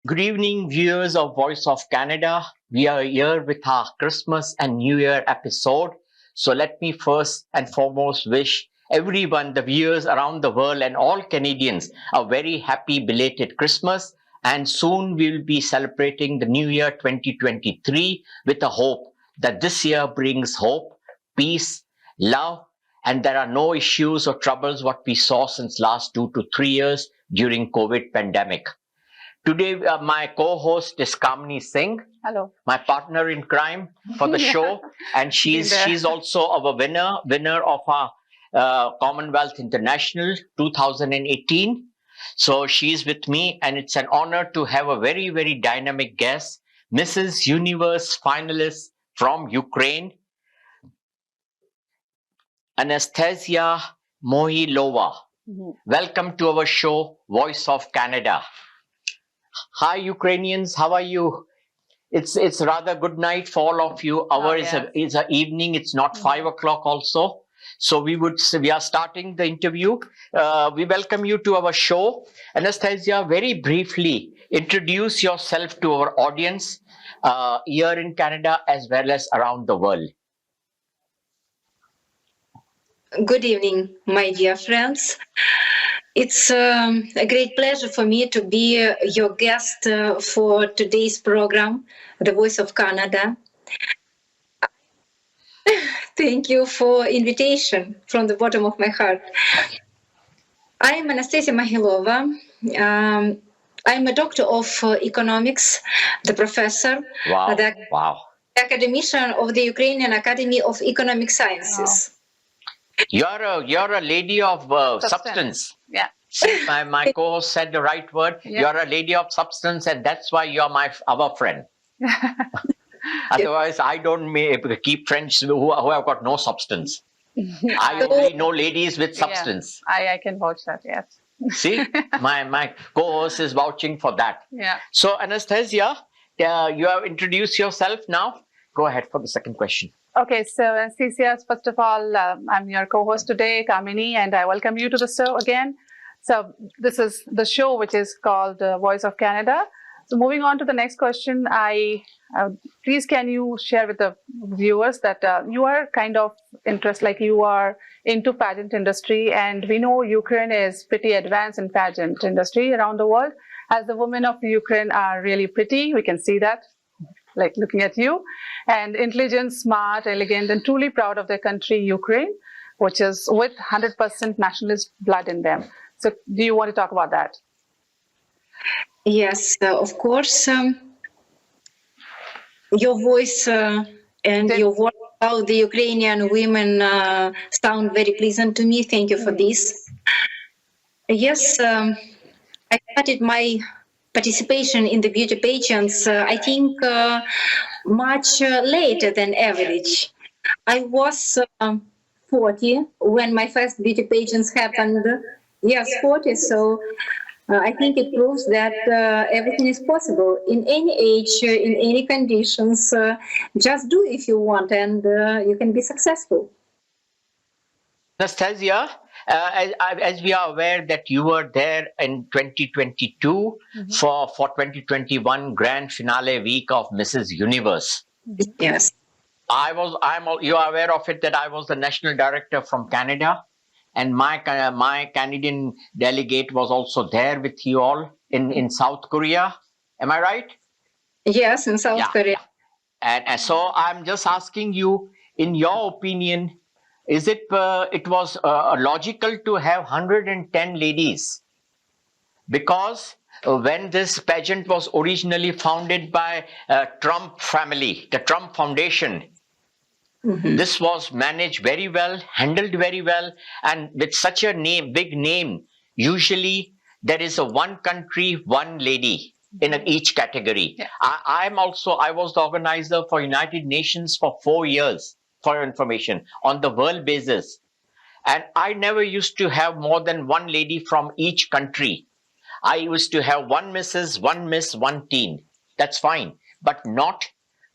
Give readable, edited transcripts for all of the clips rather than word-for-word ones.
Good evening, viewers of Voice of Canada. We are here with our Christmas and New Year episode. So let me first and foremost wish everyone, the viewers around the world and all Canadians, a very happy belated Christmas. And soon we'll be celebrating the New Year 2023 with a hope that this year brings hope, peace, love, and there are no issues or troubles what we saw since last 2 to 3 years during COVID pandemic. Today, my co-host is Kamini Singh. Hello. My partner in crime for the show, and she's also our winner of our Commonwealth International 2018. So she's with me, and it's an honor to have a very dynamic guest, Mrs. Universe finalist from Ukraine, Anastasia Mohylova. Welcome to our show, Voice of Canada. Hi, Ukrainians. How are you? It's rather good night for all of you. It's a evening. It's not 5 o'clock also. So we are starting the interview. We welcome you to our show. Anastasia, very briefly introduce yourself to our audience here in Canada as well as around the world. Good evening, my dear friends. It's a great pleasure for me to be your guest for today's program, The Voice of Canada. Thank you for invitation from the bottom of my heart. I am Anastasia Mohylova. I'm a doctor of economics, the professor, the academician of the Ukrainian Academy of Economic Sciences. Wow. You're a lady of substance. Yeah. My co-host said the right word. Yeah. You're a lady of substance, and that's why you're our friend. Otherwise, I don't keep friends who have got no substance. I only know ladies with substance. Yeah, I can vouch that, yes. See, my co-host is vouching for that. Yeah. So, Anastasia, you have introduced yourself now. Go ahead for the second question. Okay, so Anastasia, first of all, I'm your co-host today, Kamini, and I welcome you to the show again. So this is the show which is called Voice of Canada. So moving on to the next question, please can you share with the viewers that you are kind of interested, like you are into pageant industry, and we know Ukraine is pretty advanced in pageant industry around the world. As the women of Ukraine are really pretty, we can see that, like looking at you, and intelligent, smart, elegant, and truly proud of their country, Ukraine, which is with 100% nationalist blood in them. So do you want to talk about that? Yes, of course. Your voice and your work about the Ukrainian women sound very pleasant to me. Thank you for this. Yes, I started my participation in the beauty pageants, I think, much later than average. I was 40 when my first beauty pageants happened. Yes, 40. So I think it proves that everything is possible in any age, in any conditions. Just do if you want, and you can be successful. Anastasia, as we are aware that you were there in 2022 for 2021 grand finale week of Mrs. Universe. Yes. You are aware of it that I was the national director from Canada, and my Canadian delegate was also there with you all in South Korea. Am I right? Yes, in South Korea. And so I'm just asking you, in your opinion, is it was logical to have 110 ladies? Because when this pageant was originally founded by Trump family, the Trump Foundation, this was managed very well, handled very well, and with such a big name, usually there is a one country, one lady in each category. Yeah. I was the organizer for United Nations for 4 years, for your information, on the world basis. And I never used to have more than one lady from each country. I used to have one Mrs., one Miss, one teen. That's fine. But not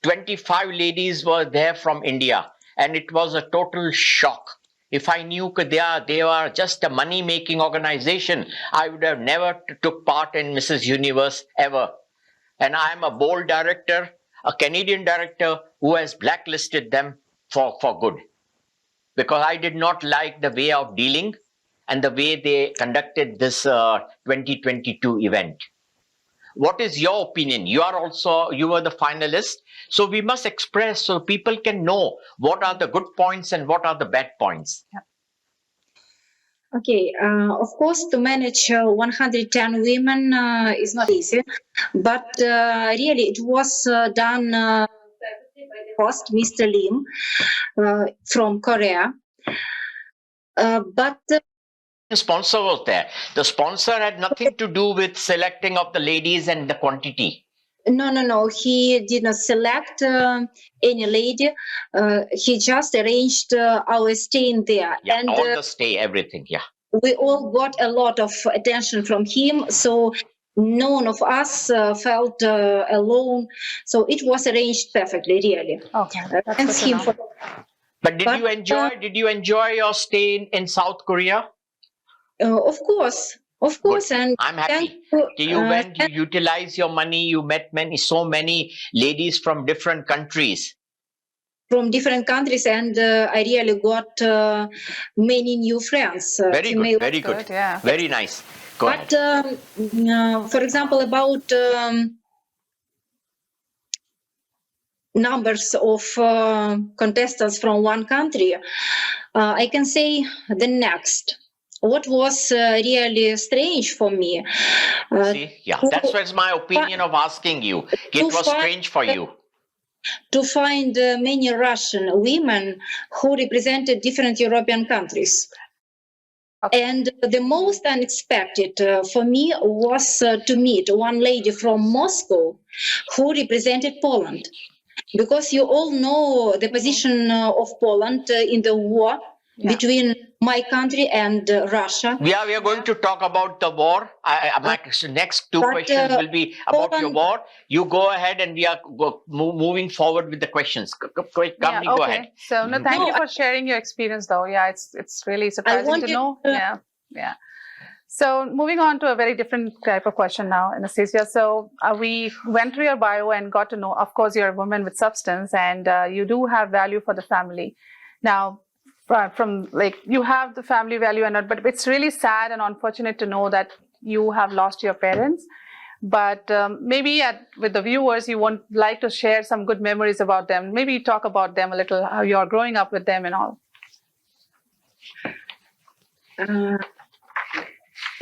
25 ladies were there from India. And it was a total shock. If I knew they are just a money-making organization, I would have never took part in Mrs. Universe ever. and I am a bold director, a Canadian director who has blacklisted them for good. Because I did not like the way of dealing and the way they conducted this 2022 event. What is your opinion? You were the finalist, so we must express so people can know what are the good points and what are the bad points. Yeah. Okay, of course, to manage 110 women is not easy, but really it was done by the host, Mr. Lim, from Korea. But The sponsor was there. The sponsor had nothing to do with selecting of the ladies and the quantity. No, he did not select any lady. He just arranged our stay in there. Yeah, and all the stay, everything, yeah. We all got a lot of attention from him, so none of us felt alone. So it was arranged perfectly, really. Okay, that's Thanks good to him know. for. But did you enjoy your stay in South Korea? Of course, Good. and I'm happy. You went, you utilized your money, you met so many ladies from different countries. From different countries, and I really got many new friends. Very good, very good. Good, yeah. Very nice. Go ahead. But for example, about numbers of contestants from one country, I can say the next. What was really strange for me. See, yeah, that's what's my opinion of asking you. It was strange for you. To find many Russian women who represented different European countries. Okay. And the most unexpected for me was to meet one lady from Moscow who represented Poland. Because you all know the position of Poland in the war between my country and Russia. We are going to talk about the war. My next two questions will be about your war. You go ahead, and we are moving forward with the questions. Kamini, go ahead. So, no, thank you for sharing your experience, though. Yeah, it's really surprising to know. Yeah. So, moving on to a very different type of question now, Anastasia. So, we went through your bio and got to know, of course, you're a woman with substance, and you do have value for the family. Now, from like you have the family value and not, but it's really sad and unfortunate to know that you have lost your parents. But maybe with the viewers, you would like to share some good memories about them. Maybe talk about them a little, how you're growing up with them and all.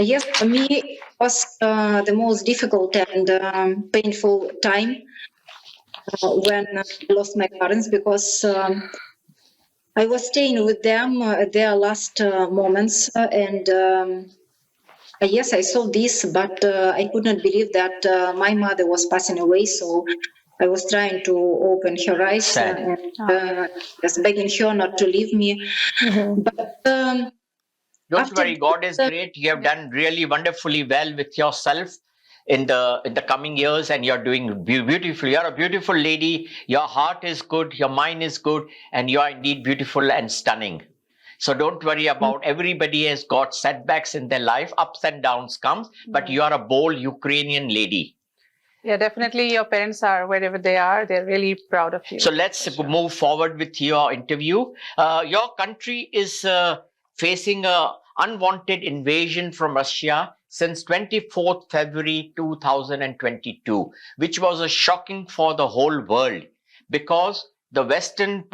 Yes, for me, it was the most difficult and painful time when I lost my parents, because I was staying with them at their last moments, and yes, I saw this, but I could not believe that my mother was passing away. So I was trying to open her eyes and just begging her not to leave me. Mm-hmm. But don't worry, God is great. You have done really wonderfully well with yourself in the coming years, and you're doing beautiful. You're a beautiful lady. Your heart is good, your mind is good, and you are indeed beautiful and stunning. So don't worry about, everybody has got setbacks in their life, ups and downs comes, but you are a bold Ukrainian lady. Yeah, definitely your parents are, wherever they are, they're really proud of you. So let's move forward with your interview. Your country is facing a unwanted invasion from Russia since 24th February 2022, which was a shocking for the whole world, because the Western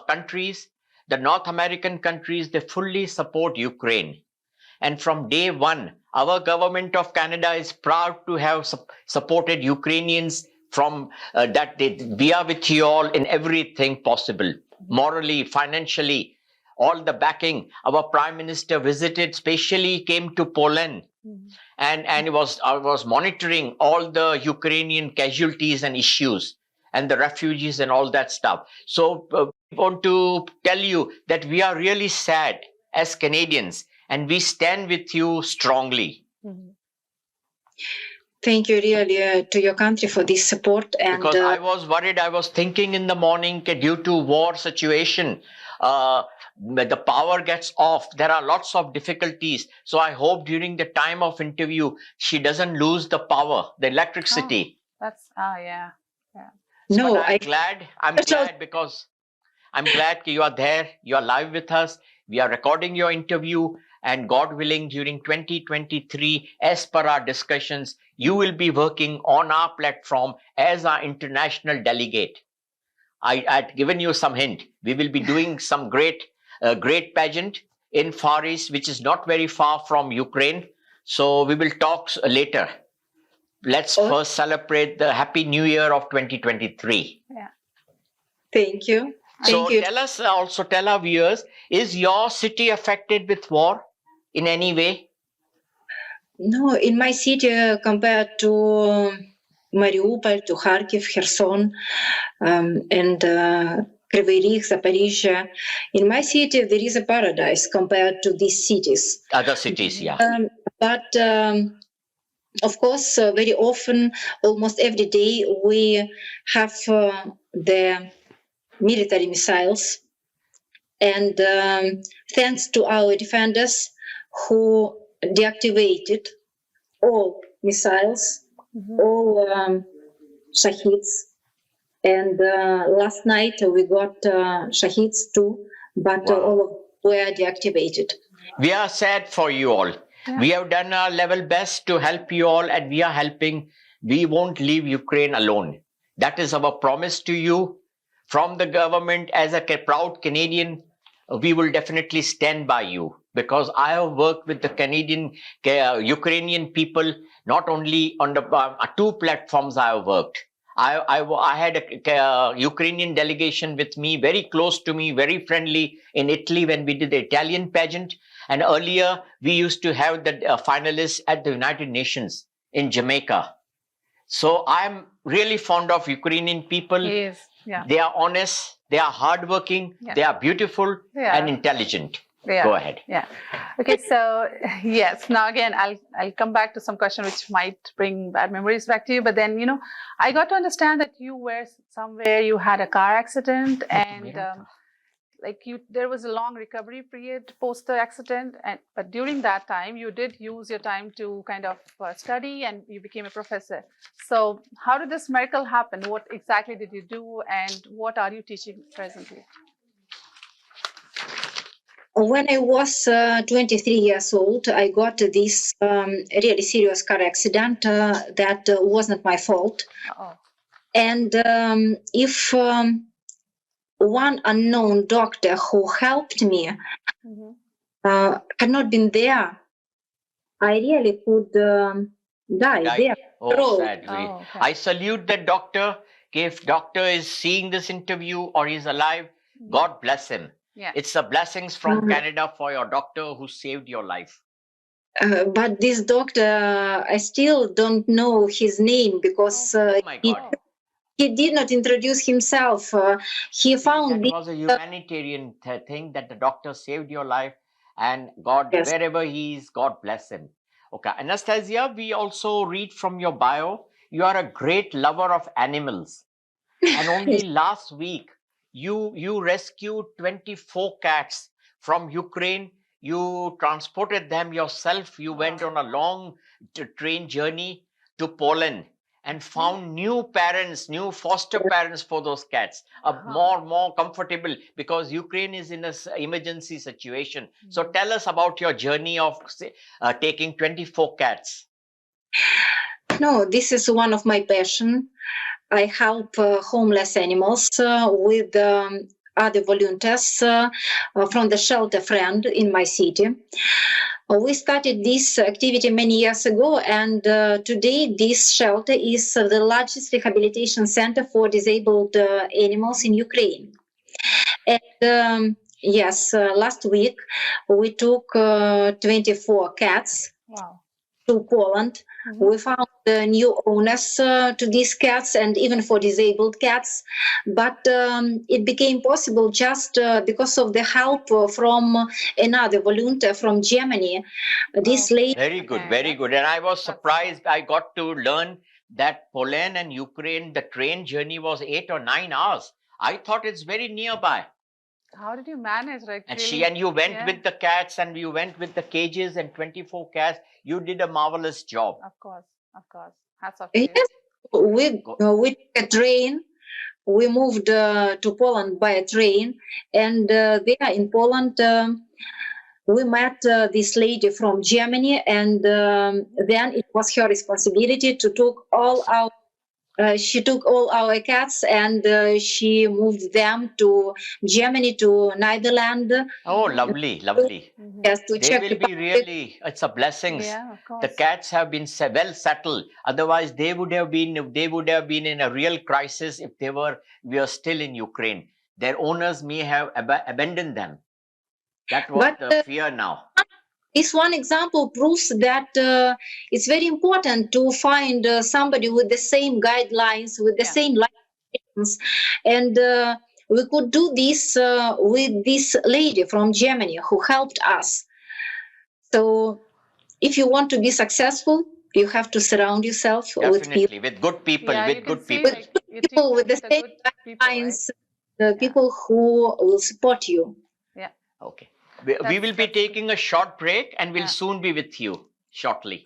countries, the North American countries, they fully support Ukraine. And from day one, our government of Canada is proud to have supported Ukrainians from that we are with you all in everything possible, morally, financially, all the backing. Our Prime Minister visited, specially came to Poland, and was monitoring all the Ukrainian casualties and issues and the refugees and all that stuff. So we want to tell you that we are really sad as Canadians, and we stand with you strongly. Mm-hmm. Thank you really to your country for this support. And because I was worried, I was thinking in the morning, due to war situation, the power gets off, there are lots of difficulties. So I hope during the time of interview, she doesn't lose the power, the electricity. That's yeah. No, But I'm Special- glad because I'm glad you are there. You are live with us. We are recording your interview, and God willing, during 2023, as per our discussions, you will be working on our platform as our international delegate. I'd given you some hint. We will be doing some great pageant in Far East, which is not very far from Ukraine. So we will talk later. Let's Oh. first celebrate the Happy New Year of 2023. Yeah. Thank you. So Thank you. tell our viewers, is your city affected with war in any way? No, in my city, compared to Mariupol, to Kharkiv, Kherson, and Kryvyi Rih, Zaporizhia, in my city there is a paradise compared to these cities. Other cities, yeah. But of course, very often, almost every day, we have the military missiles. And thanks to our defenders who deactivated all missiles, all shaheeds. And last night we got shaheeds too, but Wow. all of them were deactivated. We are sad for you all. Yeah. We have done our level best to help you all, and we are helping. We won't leave Ukraine alone. That is our promise to you from the government. As a proud Canadian, we will definitely stand by you, because I have worked with the Canadian, Ukrainian people, not only on the 2 platforms I have worked. I had a Ukrainian delegation with me, very close to me, very friendly, in Italy when we did the Italian pageant. And earlier, we used to have the finalists at the United Nations in Jamaica. So I'm really fond of Ukrainian people. Yes. Yeah. They are honest, they are hardworking, Yeah. they are beautiful Yeah. and intelligent. Yeah. Go ahead. Yeah. Okay. So yes. Now again, I'll come back to some question which might bring bad memories back to you. But then I got to understand that you were somewhere. You had a car accident, and there was a long recovery period post the accident. But during that time, you did use your time to kind of study, and you became a professor. So how did this miracle happen? What exactly did you do, and what are you teaching presently? When I was 23 years old, I got this really serious car accident that was not my fault. Uh-oh. And if one unknown doctor who helped me had not been there, I really could die there. Oh, sad. Oh, okay. I salute that doctor. If doctor is seeing this interview or is alive, God bless him. Yeah. It's a blessings from Canada for your doctor who saved your life. But this doctor, I still don't know his name, because Oh my God. he did not introduce himself. He found That was a humanitarian thing, that the doctor saved your life, and God, Yes. wherever he is, God bless him. Okay, Anastasia, we also read from your bio, you are a great lover of animals. And only last week, you rescued 24 cats from Ukraine. You transported them yourself. You went on a long train journey to Poland and found new parents, new foster parents for those cats, more comfortable, because Ukraine is in an emergency situation. So tell us about your journey of taking 24 cats. No, this is one of my passion. I help homeless animals with other volunteers from the shelter friend in my city. We started this activity many years ago, and today this shelter is the largest rehabilitation center for disabled animals in Ukraine. And yes, last week we took 24 cats to Poland. We found new owners to these cats, and even for disabled cats. But it became possible just because of the help from another volunteer from Germany. This lady. Very good, very good. And I was surprised. I got to learn that Poland and Ukraine, the train journey was 8 or 9 hours. I thought it's very nearby. How did you manage, right? And you went with the cats, and you went with the cages and 24 cats. You did a marvelous job. Of course. Hats off to you. Yes, we took a train. We moved to Poland by a train, and there in Poland we met this lady from Germany, and then it was her responsibility to took all our. She took all our cats and she moved them to Germany, to Netherlands. Oh, lovely, lovely. Yes, to They check will be really, it's a blessing. Yeah, of course. The cats have been well settled. Otherwise, they would have been in a real crisis if we are still in Ukraine. Their owners may have abandoned them. That was But, the fear now. This one example proves that it's very important to find somebody with the same guidelines, with the same lessons. And we could do this with this lady from Germany who helped us. So if you want to be successful, you have to surround yourself Definitely, with good people, Yeah, you with can good see, people. like, your people team with the is a same good people, right? guidelines, the people who will support you. Yeah. Okay. We will be taking a short break and we'll Yeah. soon be with you shortly.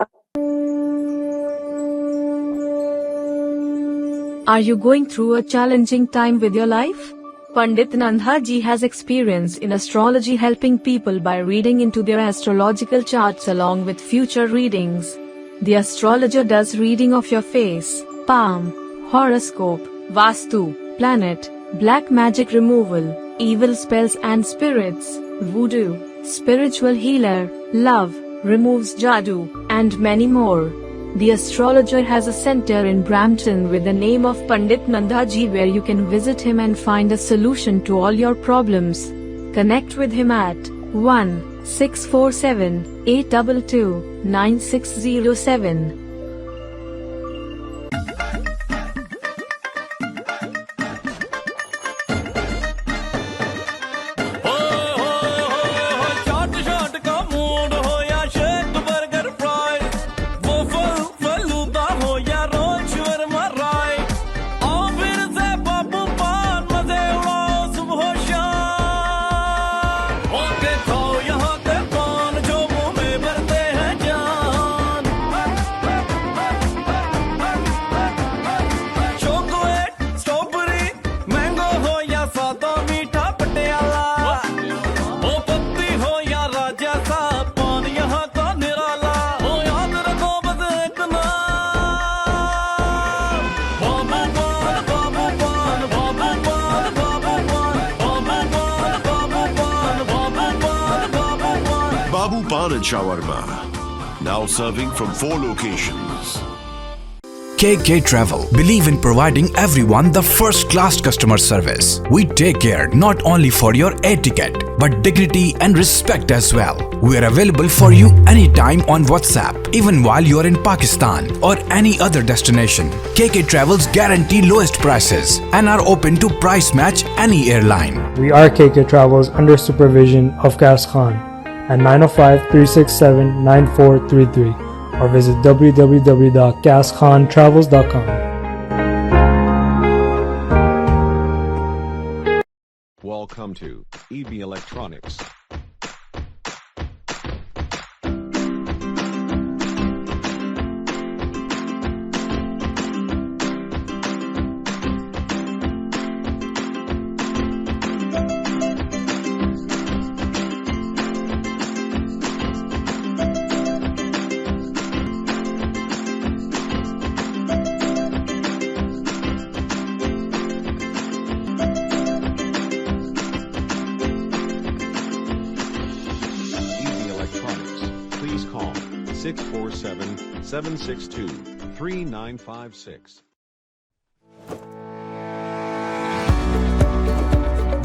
Are you going through a challenging time with your life? Pandit Nandha ji has experience in astrology, helping people by reading into their astrological charts along with future readings. The astrologer does reading of your face, palm, horoscope, vastu, planet, black magic removal, evil spells and spirits, voodoo, spiritual healer, love, removes jadoo, and many more. The astrologer has a center in Brampton with the name of Pandit Nandha ji, where you can visit him and find a solution to all your problems. Connect with him at 1-647-822-9607. Babu Pan and Shawarma, now serving from 4 locations. KK Travel believe in providing everyone the first-class customer service. We take care not only for your air ticket, but dignity and respect as well. We are available for you anytime on WhatsApp, even while you are in Pakistan or any other destination. KK Travels guarantee lowest prices and are open to price match any airline. We are KK Travels under supervision of Gas Khan at 905-367-9433 or visit www.gaskhontravels.com. Welcome to EB Electronics. Please call 647-762-3956.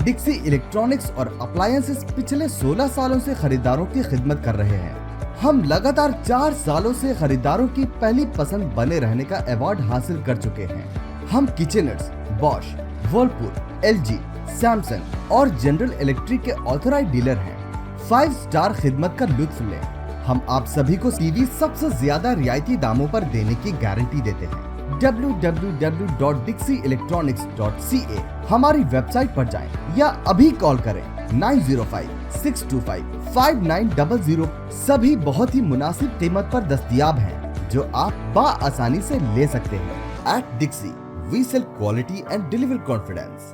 डिक्सी electronics और appliances पिछले 16 सालों से खरीदारों की खिदमत कर रहे हैं। हम लगातार 4 सालों से खरीदारों की पहली पसंद बने रहने का अवार्ड हासिल कर चुके हैं। हम किचनर्स, बॉश, वर्लपूल, एलजी, सैमसंग और जनरल इलेक्ट्रिक के ऑथराइज्ड डीलर हैं। 5 स्टार खिदमत का लुत्फ लें। हम आप सभी को टीवी सबसे ज्यादा रियायती दामों पर देने की गारंटी देते हैं। www.dixieelectronics.ca हमारी वेबसाइट पर जाएं या अभी कॉल करें 905-625-5900। सभी बहुत ही मुनासिब कीमत पर दस्तयाब हैं, जो आप बआसानी से ले सकते हैं। At Dixie, we sell quality and deliver confidence.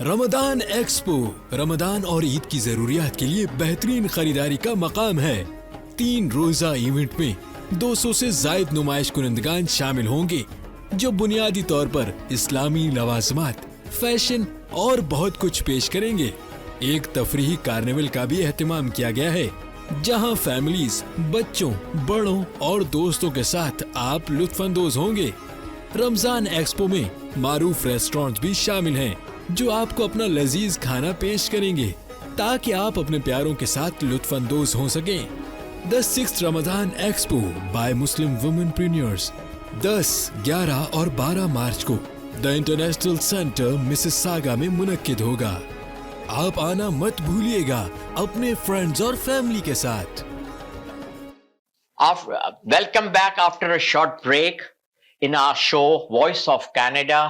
Ramadan expo Ramadan और ईद की जरूरियात के लिए बेहतरीन खरीदारी का मकाम है। 3 रोजा इवेंट में 200 से जायद नुमाइश कुनंदगान शामिल होंगे, जो बुनियादी तौर पर इस्लामी लवाजमात, फैशन और बहुत कुछ पेश करेंगे। एक तफरीही कार्निवल का भी एहतमाम किया गया है, जहां फैमिलीज, बच्चों, बड़ों और दोस्तों के साथ आप लुत्फानंदोज होंगे। रमजान एक्सपो में मारूफ रेस्टोरेंट भी शामिल हैं, जो आपको अपना लजीज खाना पेश करेंगे, ताकि आप अपने प्यारों के साथ लुत्फानंदोज हो सकें। The 6th Ramzan expo by Muslim womenpreneurs 10, 11 और 12 मार्च को द इंटरनेशनल सेंटर मिसिसागा में मुनक्किद होगा। आप आना मत भूलिएगा अपने फ्रेंड्स और फैमिली के साथ। Welcome back after a short break in our show Voice of Canada.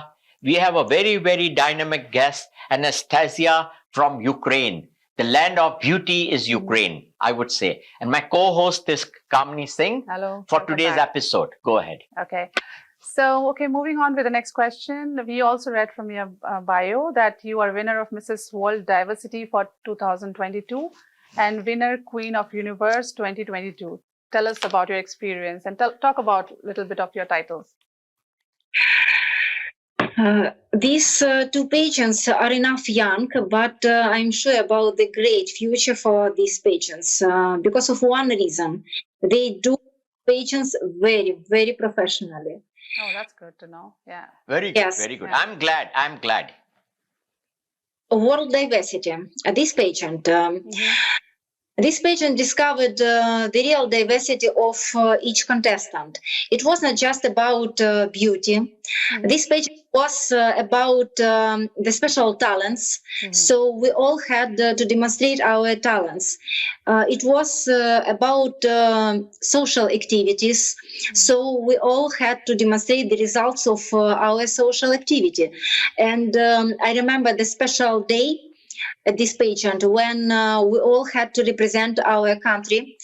We have a very, very dynamic guest, Anastasia from Ukraine. The land of beauty is Ukraine, I would say. And my co-host is Kamini Singh. Hello. For today's episode. Go ahead. Okay. So, moving on with the next question. We also read from your bio that you are winner of Mrs. World Diversity for 2022 and winner Queen of Universe 2022. Tell us about your experience and talk about a little bit of your titles. These 2 pageants are enough young, but I'm sure about the great future for these pageants because of one reason. They do pageants very, very professionally. Oh, that's good to know. Yeah. Very good, very good. Yeah. I'm glad. World Diversity, this pageant. This pageant discovered the real diversity of each contestant. It was not just about beauty. This pageant was about the special talents. So we all had to demonstrate our talents. It was about social activities. So we all had to demonstrate the results of our social activity. And I remember the special day at this pageant when we all had to represent our country.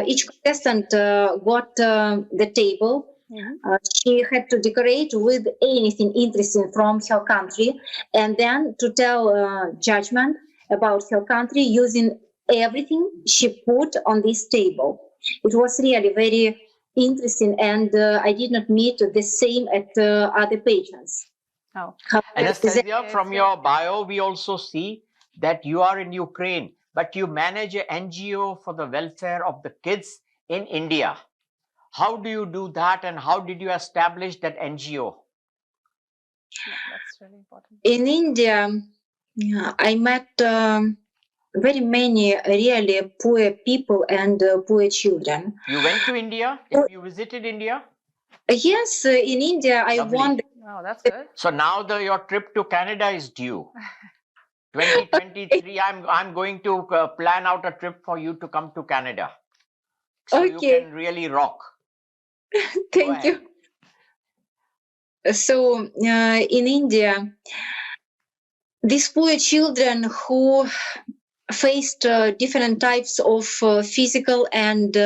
Each contestant got the table. She had to decorate with anything interesting from her country and then to tell judgment about her country using everything she put on this table. It was really very interesting, and I did not meet the same at other pageants. Oh. Anastasia, from your bio, we also see that you are in Ukraine, but you manage an NGO for the welfare of the kids in India. How do you do that, and how did you establish that NGO? Yeah, that's really important. In India, I met very many really poor people and poor children. You went to India? You visited India? Yes, in India, I Lovely. won. Oh, that's good. So now your trip to Canada is due. 2023, I'm going to plan out a trip for you to come to Canada. So you can really rock. Thank you. So in India, these poor children who faced different types of physical and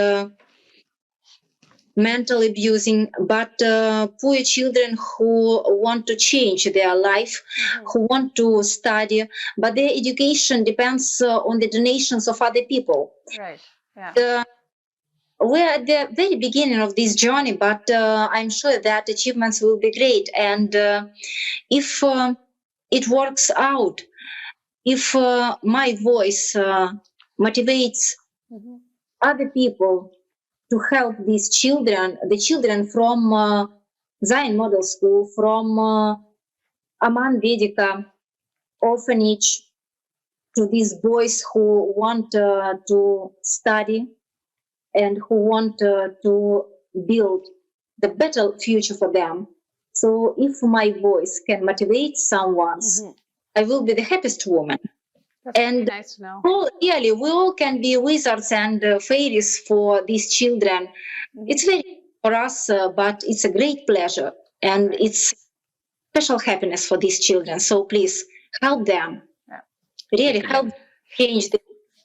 mental abusing, but poor children who want to change their life, who want to study, but their education depends on the donations of other people. Right. Yeah. We're at the very beginning of this journey, but I'm sure that achievements will be great. And if it works out, if my voice motivates other people to help these children, the children from Zion Model School, from Aman Vedika orphanage, to these boys who want to study, and who want to build the better future for them. So if my voice can motivate someone, I will be the happiest woman. That's and really nice to know. Really, we all can be wizards and fairies for these children. It's very for us, but it's a great pleasure, and it's special happiness for these children. So please help them. Really help change the.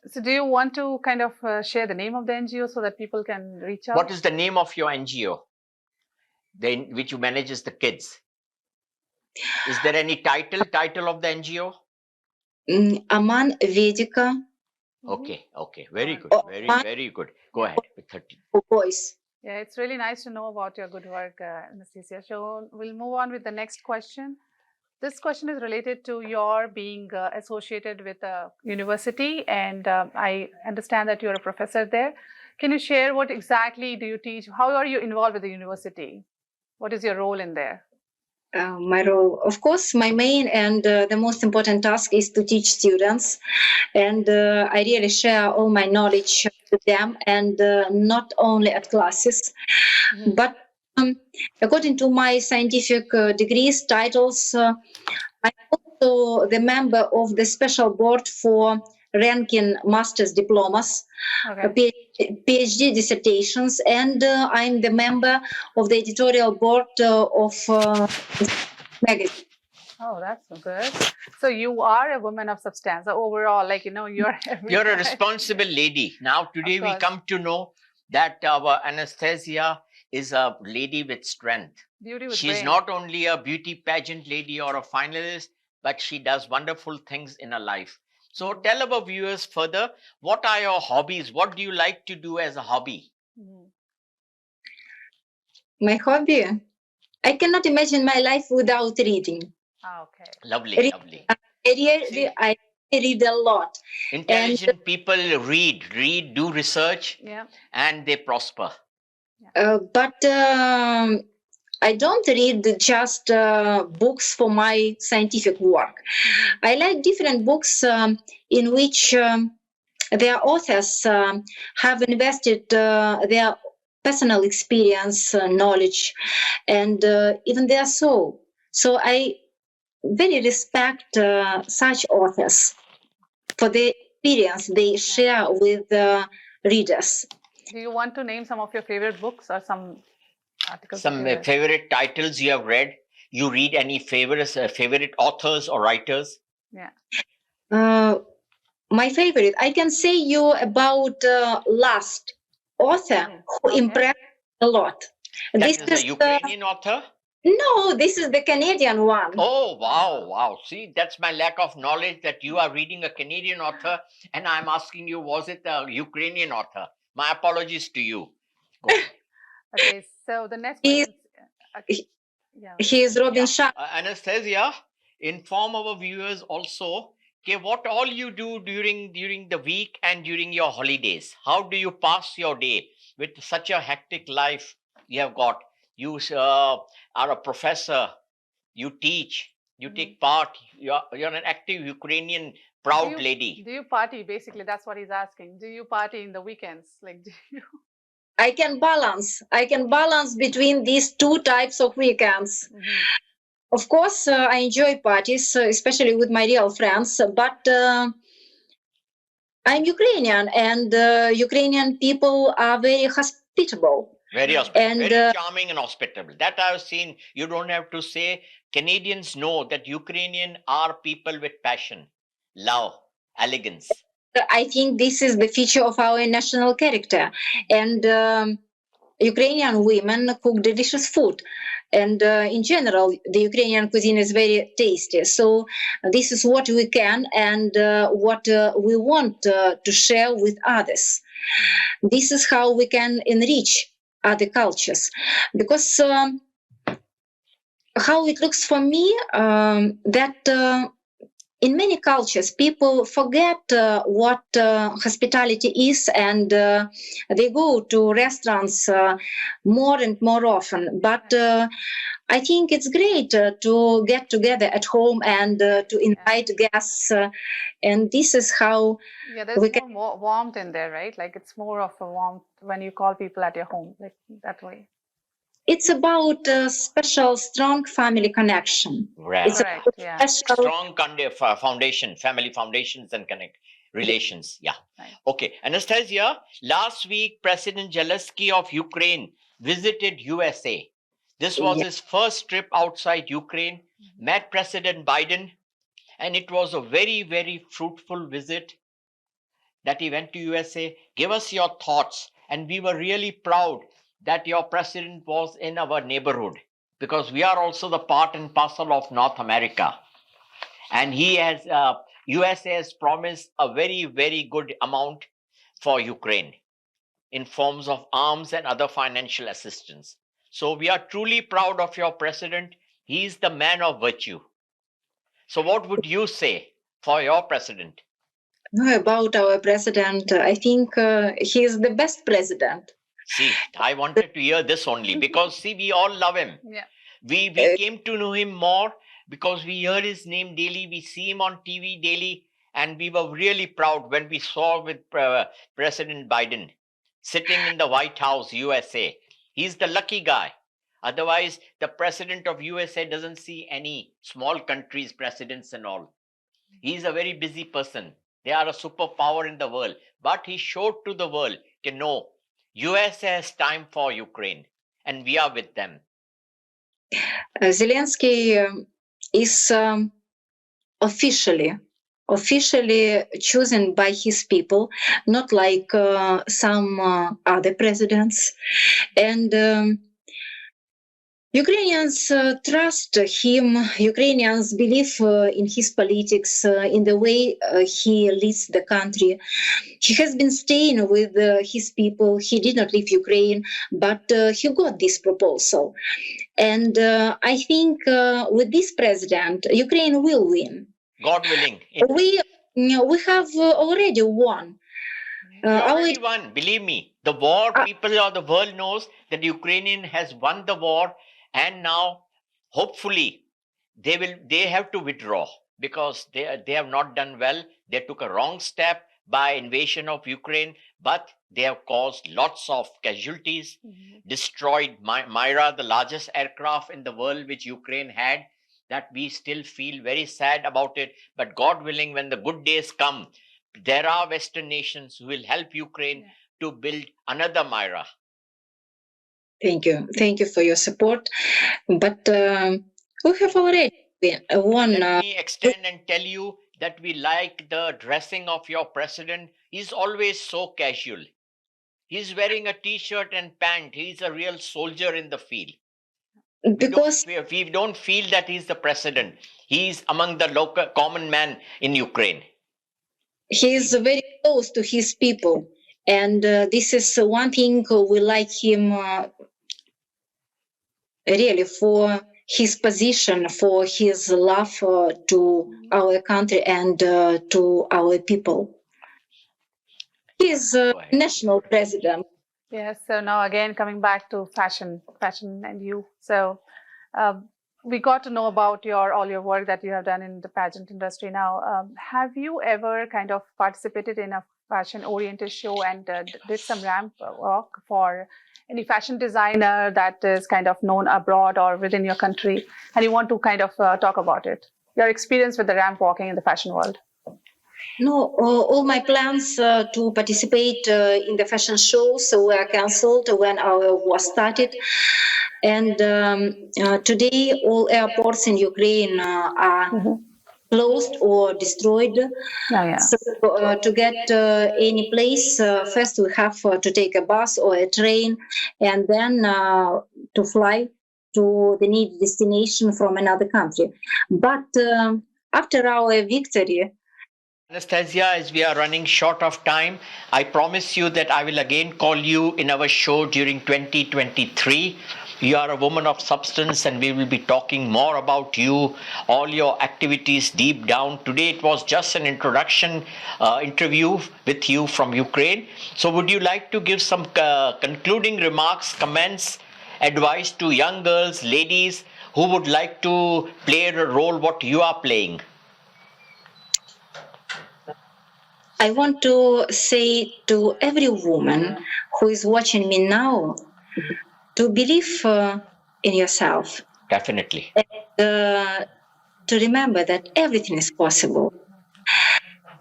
So do you want to kind of share the name of the NGO so that people can reach out? What is the name of your NGO, which you manages the kids? Is there any title of the NGO? Aman Vedika. Okay, very good, very good. Go ahead with 30. Voice. Yeah, it's really nice to know about your good work, Anastasia. So we'll move on with the next question. This question is related to your being associated with a university, and I understand that you're a professor there. Can you share what exactly do you teach? How are you involved with the university? What is your role in there? My role, of course, my main and the most important task is to teach students, and I really share all my knowledge with them, and not only at classes, but according to my scientific degrees, titles, I'm also the member of the special board for ranking master's diplomas, PhD dissertations, and I'm the member of the editorial board of magazine. Oh, that's good. So you are a woman of substance. So overall, like, you're a responsible lady. Now, today we come to know that our Anastasia is a lady with strength. She's not only a beauty pageant lady or a finalist, but she does wonderful things in her life. So tell our viewers further, what are your hobbies? What do you like to do as a hobby? My hobby? I cannot imagine my life without reading. Okay. Lovely. I read a lot. Intelligent people read, do research, and they prosper. But I don't read just books for my scientific work. I like different books in which their authors have invested their personal experience, knowledge, and even their soul. So I very respect such authors for the experience they share with readers. Do you want to name some of your favorite books or some articles? Some favorite titles you have read? You read any favorite authors or writers? Yeah. My favorite, I can say you about last author who impressed a lot. This is a Ukrainian author? No, this is the Canadian one. Oh, wow. See, that's my lack of knowledge that you are reading a Canadian author and I'm asking you, was it a Ukrainian author? My apologies to you. Go ahead. Okay, so the next question. He is Robin Sharp. Anastasia, inform our viewers also, what all you do during the week and during your holidays. How do you pass your day with such a hectic life you have got? You are a professor, you teach, you take part, you're an active Ukrainian proud lady. Do you party? Basically, that's what he's asking. Do you party in the weekends? Like, do you? I can balance between these two types of weekends. Of course, I enjoy parties, especially with my real friends, but I'm Ukrainian, and Ukrainian people are very hospitable. Very charming and hospitable. That I've seen. You don't have to say. Canadians know that Ukrainian are people with passion, love, elegance. I think this is the feature of our national character. And Ukrainian women cook delicious food. And in general, the Ukrainian cuisine is very tasty. So this is what we can and what we want to share with others. This is how we can enrich other cultures. Because how it looks for me, that in many cultures, people forget what hospitality is, and they go to restaurants more and more often. But I think it's great to get together at home and to invite guests, and this is how there's we can. more warmth in there, right? Like it's more of a warmth when you call people at your home, like that way. It's about a special, strong family connection. Right. It's Correct, a yeah. special. Strong foundation, family foundations and connect relations. Yeah. Right. Okay. Anastasia, last week President Zelensky of Ukraine visited USA. This was his first trip outside Ukraine, met President Biden, and it was a very, very fruitful visit that he went to USA. Give us your thoughts. And we were really proud that your president was in our neighborhood, because we are also the part and parcel of North America. And he has, USA has promised a very, very good amount for Ukraine in forms of arms and other financial assistance. So we are truly proud of your president. He is the man of virtue. So what would you say for your president? About our president, I think he is the best president. See, I wanted to hear this only because, see, we all love him. Yeah. We came to know him more because we heard his name daily. We see him on TV daily. And we were really proud when we saw with President Biden sitting in the White House, USA. He's the lucky guy. Otherwise, the president of USA doesn't see any small countries, presidents and all. He's a very busy person. They are a superpower in the world. But he showed to the world, no, USA has time for Ukraine and we are with them. Zelensky is officially chosen by his people, not like some other presidents. And Ukrainians trust him. Ukrainians believe in his politics, in the way he leads the country. He has been staying with his people. He did not leave Ukraine, but he got this proposal. And I think with this president, Ukraine will win. God willing. We have already won. We already won, believe me. The war, people of the world knows that Ukrainian has won the war. And now, hopefully, they have to withdraw because they have not done well. They took a wrong step by invasion of Ukraine, but they have caused lots of casualties, destroyed Myra, the largest aircraft in the world which Ukraine had, that we still feel very sad about it. But God willing, when the good days come, there are Western nations who will help Ukraine to build another Myra. Thank you for your support. But we have already won. Let me extend and tell you that we like the dressing of your president. He's always so casual. He's wearing a t-shirt and pant. He's a real soldier in the field. Because we don't feel that he's the president. He's among the local common man in Ukraine. He is very close to his people. And this is one thing we like him really for his position, for his love to our country and to our people. He is a national president. Yes, so now again coming back to fashion and you. So we got to know about all your work that you have done in the pageant industry. Now, have you ever kind of participated in a fashion-oriented show and did some ramp walk for any fashion designer that is kind of known abroad or within your country, and you want to kind of talk about it? Your experience with the ramp walking in the fashion world. No, all my plans to participate in the fashion shows were cancelled when our war started. And today, all airports in Ukraine are closed or destroyed. So to get any place, first we have to take a bus or a train, and then to fly to the needed destination from another country. But after our victory, Anastasia, as we are running short of time, I promise you that I will again call you in our show during 2023. You are a woman of substance and we will be talking more about you, all your activities deep down. Today it was just an introduction interview with you from Ukraine. So would you like to give some concluding remarks, comments, advice to young girls, ladies who would like to play a role what you are playing? I want to say to every woman who is watching me now to believe in yourself. Definitely. And, to remember that everything is possible.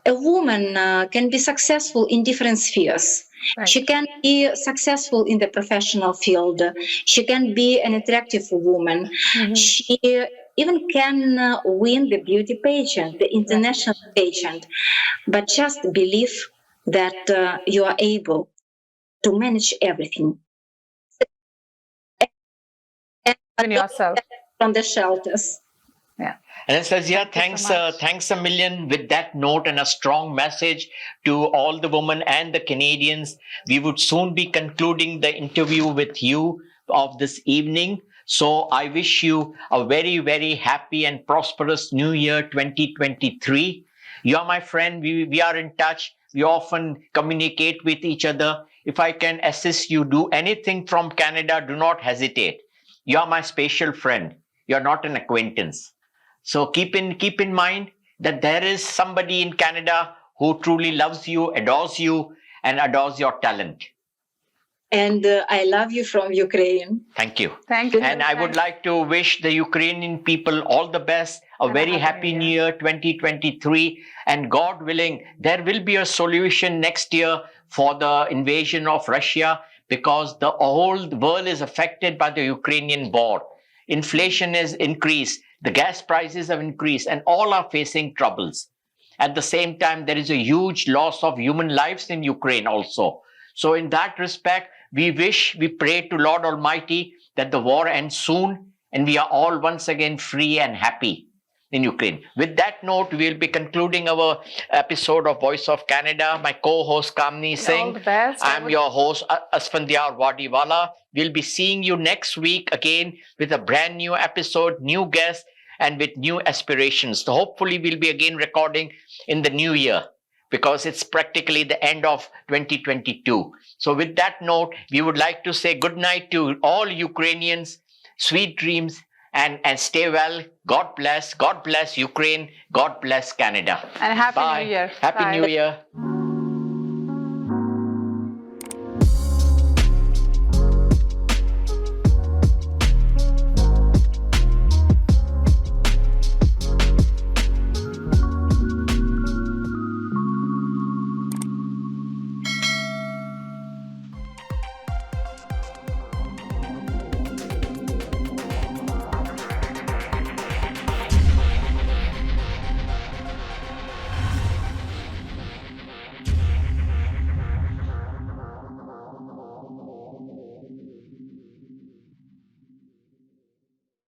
A woman can be successful in different spheres. Right. She can be successful in the professional field. She can be an attractive woman. She even can win the beauty pageant, the international pageant. But just believe that you are able to manage everything. In yourself. From the shelters. Yeah. Anastasia, Thank you so much. thanks a million. With that note and a strong message to all the women and the Canadians, we would soon be concluding the interview with you of this evening. So I wish you a very, very happy and prosperous New Year 2023. You are my friend. We are in touch. We often communicate with each other. If I can assist you, do anything from Canada, do not hesitate. You are my special friend. You are not an acquaintance. So keep in mind that there is somebody in Canada who truly loves you, and adores your talent. And I love you from Ukraine. Thank you. Thank you. And I would like to wish the Ukrainian people all the best, a very happy New Year 2023. And God willing, there will be a solution next year for the invasion of Russia, because the whole world is affected by the Ukrainian war. Inflation has increased. The gas prices have increased, and all are facing troubles. At the same time, there is a huge loss of human lives in Ukraine also. So in that respect, we pray to Lord Almighty that the war ends soon and we are all once again free and happy in Ukraine. With that note, we'll be concluding our episode of Voice of Canada. My co-host Kamini Singh. All the best. I'm your host Asphandiar Wadiwalla. We'll be seeing you next week again with a brand new episode, new guests, and with new aspirations. So hopefully we'll be again recording in the new year, because it's practically the end of 2022. So with that note, we would like to say good night to all Ukrainians, sweet dreams, and stay well. God bless Ukraine. God bless Canada. And Happy Bye. New Year. Happy Bye. New Year.